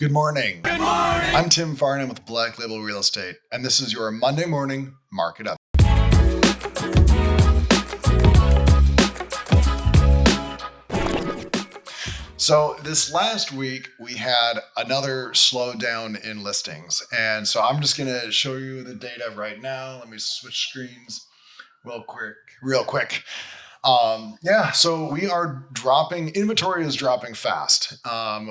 Good morning. Good morning. I'm Tim Farnham with Black Label Real Estate, and this is your Monday morning market up. So this last week we had another slowdown in listings, and so I'm just going to show you the data right now. Let me switch screens real quick. So we are dropping. Inventory is dropping fast.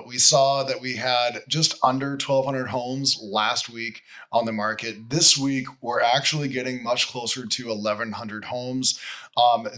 We saw that we had just under 1,200 homes last week on the market. This week, we're actually getting much closer to 1,100 homes.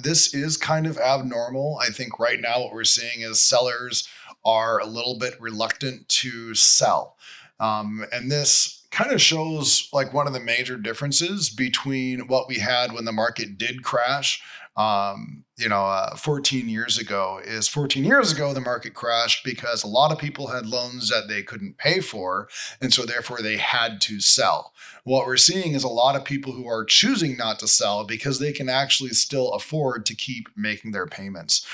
This is kind of abnormal. I think right now what we're seeing is sellers are a little bit reluctant to sell. And this kind of shows like one of the major differences between what we had when the market did crash 14 years ago. 14 years ago the market crashed because a lot of people had loans that they couldn't pay for, and so therefore they had to sell. What we're seeing is a lot of people who are choosing not to sell because they can actually still afford to keep making their payments.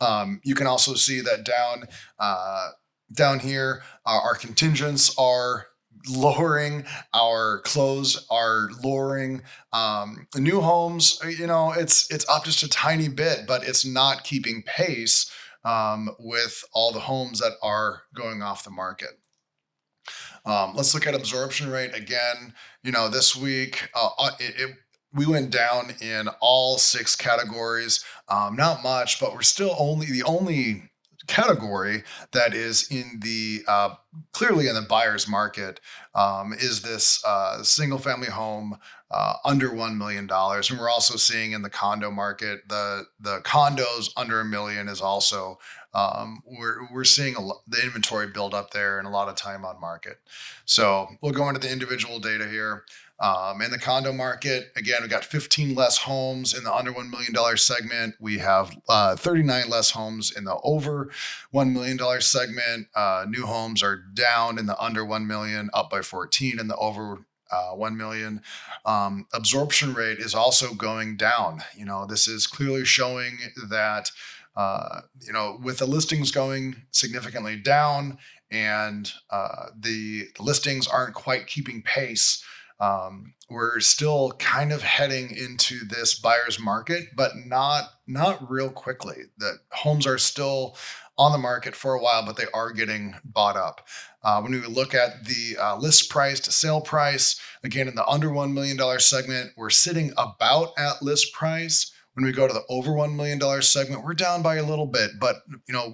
You can also see that down here, our contingents are lowering, our close are lowering. The new homes, it's up just a tiny bit, but it's not keeping pace with all the homes that are going off the market. Let's look at absorption rate again. This week we went down in all 6 categories. Not much, but we're still the only category that is in the clearly in the buyer's market is this single family home under $1 million. And we're also seeing in the condo market, the condos under $1 million is also we're seeing the inventory build up there and a lot of time on market. So we'll go into the individual data here. In the condo market, again, we got 15 less homes in the under $1 million segment. We have 39 less homes in the over $1 million segment. New homes are down in the under 1 million, up by 14 in the over 1 million. Absorption rate is also going down. This is clearly showing that, with the listings going significantly down and the listings aren't quite keeping pace, we're still kind of heading into this buyer's market, but not real quickly. The homes are still on the market for a while, but they are getting bought up. When we look at the list price to sale price, again, in the under $1 million segment, we're sitting about at list price. When we go to the over $1 million segment, we're down by a little bit, but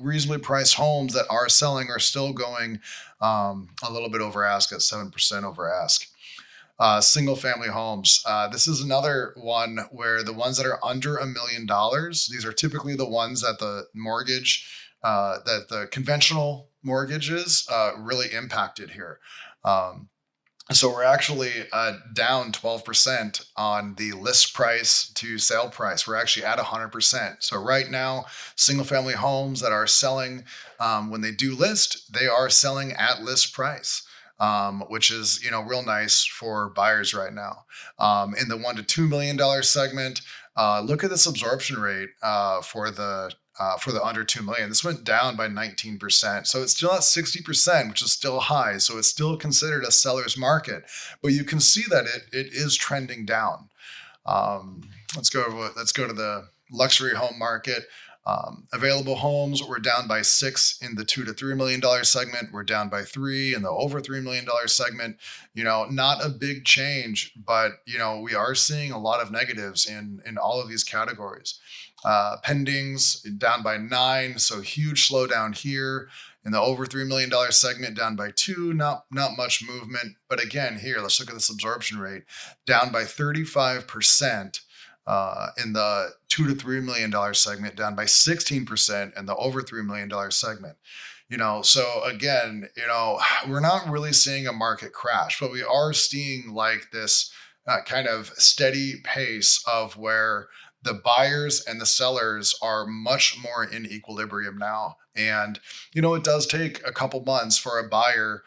reasonably priced homes that are selling are still going a little bit over ask at 7% over ask. Single family homes. This is another one where the ones that are under $1 million, these are typically the ones that the that the conventional mortgages really impacted here. So we're actually down 12% on the list price to sale price. We're actually at 100%. So right now, single family homes that are selling, when they do list, they are selling at list price. Which is, real nice for buyers right now. In the $1 to $2 million segment, look at this absorption rate for the under 2 million. This went down by 19%. So it's still at 60%, which is still high. So it's still considered a seller's market, but you can see that it is trending down. Let's go to the luxury home market. Available homes, we're down by 6 in the $2 to $3 million segment. We're down by 3 in the over $3 million segment. Not a big change, but we are seeing a lot of negatives in all of these categories. Pendings down by 9, so huge slowdown here. In the over $3 million segment, down by 2, not much movement. But again, here, let's look at this absorption rate, down by 35%. In the $2 to $3 million segment, down by 16% in the over $3 million segment. So again, we're not really seeing a market crash, but we are seeing like this kind of steady pace of where the buyers and the sellers are much more in equilibrium now. And, it does take a couple months for a buyer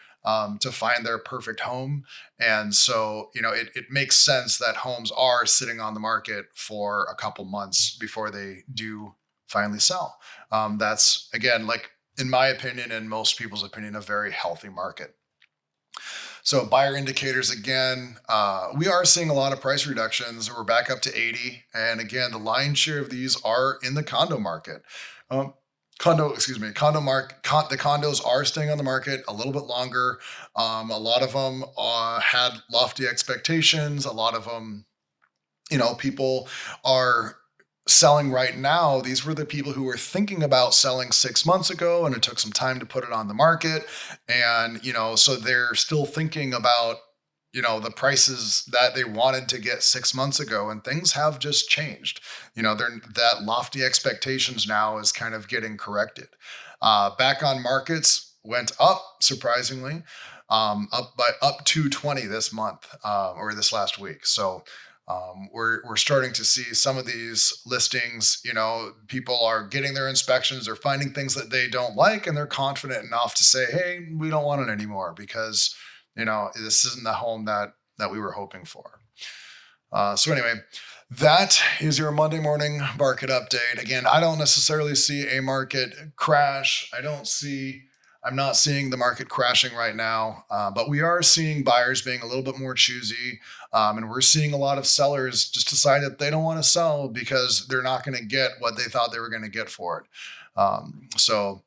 to find their perfect home. And so, it makes sense that homes are sitting on the market for a couple months before they do finally sell. That's, again, like in my opinion and most people's opinion, a very healthy market. So buyer indicators again, we are seeing a lot of price reductions. We're back up to 80, and again, the lion's share of these are in the condo market. Um, excuse me, condo market. The condos are staying on the market a little bit longer. A lot of them had lofty expectations. A lot of them, people are selling right now. These were the people who were thinking about selling 6 months ago, and it took some time to put it on the market. And, so they're still thinking about, the prices that they wanted to get 6 months ago, and things have just changed. That lofty expectations now is kind of getting corrected. Back on markets went up surprisingly, up to 20 this month, or this last week. So we're starting to see some of these listings. People are getting their inspections, they're finding things that they don't like, and they're confident enough to say, "Hey, we don't want it anymore because this isn't the home that we were hoping for." So anyway, that is your Monday morning market update. Again, I don't necessarily see a market crash. I'm not seeing the market crashing right now, but we are seeing buyers being a little bit more choosy. And we're seeing a lot of sellers just decide that they don't want to sell because they're not going to get what they thought they were going to get for it. So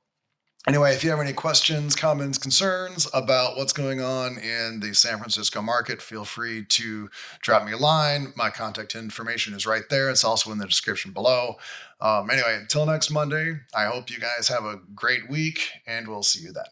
anyway, if you have any questions, comments, concerns about what's going on in the San Francisco market, feel free to drop me a line. My contact information is right there. It's also in the description below. Anyway, until next Monday, I hope you guys have a great week, and we'll see you then.